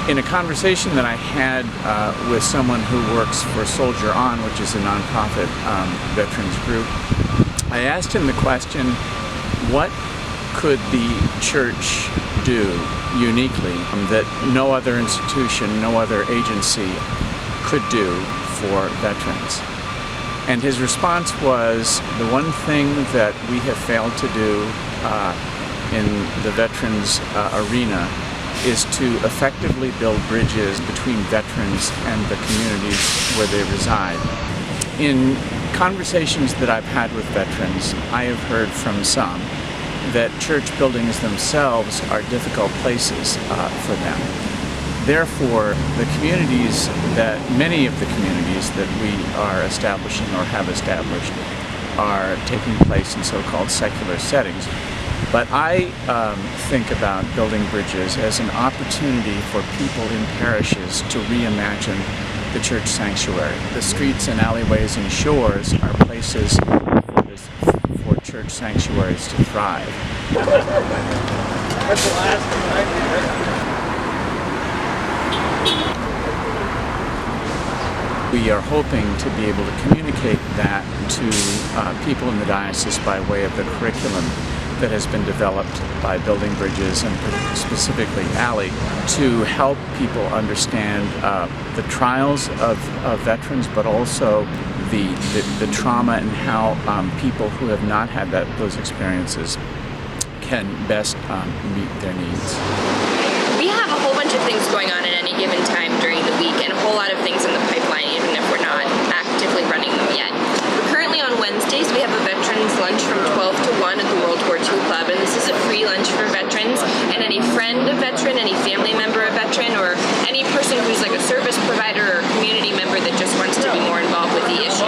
In a conversation that I had with someone who works for Soldier On, which is a nonprofit veterans group, I asked him the question, what could the church do uniquely that no other institution, no other agency could do for veterans? And his response was, the one thing that we have failed to do in the veterans arena is to effectively build bridges between veterans and the communities where they reside. In conversations that I've had with veterans, I have heard from some that church buildings themselves are difficult places for them. Therefore, many of the communities that we are establishing or have established are taking place in so-called secular settings. But I think about building bridges as an opportunity for people in parishes to reimagine the church sanctuary. The streets and alleyways and shores are places for church sanctuaries to thrive. That's the last one. We are hoping to be able to communicate that to people in the diocese by way of the curriculum that has been developed by Building Bridges and specifically ALLY to help people understand the trials of veterans, but also the trauma and how people who have not had those experiences can best meet their needs. We have a whole bunch of things going on at any given time during the week and a whole lot of things in the pipeline, even if we're not actively running them yet. Currently on Wednesdays we have a veterans lunch from 12 to 1 at the World War II Club, and this is a free lunch for veterans, and any friend of veteran, any family member of veteran, or any person who's like a service provider or community member that just wants to be more involved with the issue.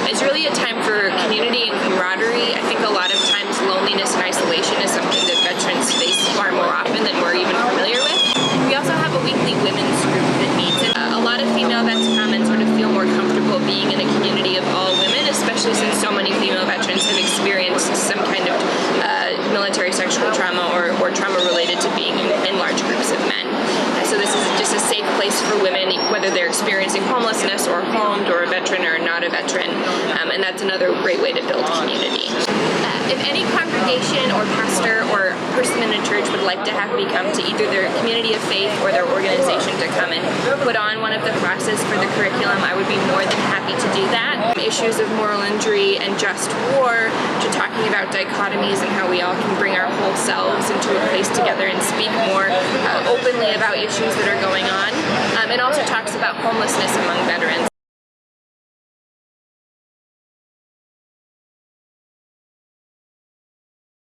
It's really a time for community and camaraderie. I think a lot of times loneliness and isolation is something that veterans face far more often than we're even familiar with. We also have a weekly women's group that meets, and a lot of female vets come and sort of feel more comfortable being in a community of all women, especially since so many female veterans have experienced some kind of military sexual trauma or trauma related to being in large groups of men. So this is just a safe place for women, whether they're experiencing homelessness or homed or a veteran or not a veteran, and that's another great way to build community. If any congregation or pastor or person in a church would like to have me come to either their community of faith or their organization to come and put on one of the classes for the curriculum, I would be more than happy to do that. Issues of moral injury and just war, to talking about dichotomies and how we all can bring our whole selves into a place together and speak more openly about issues that are going on. It also talks about homelessness among veterans.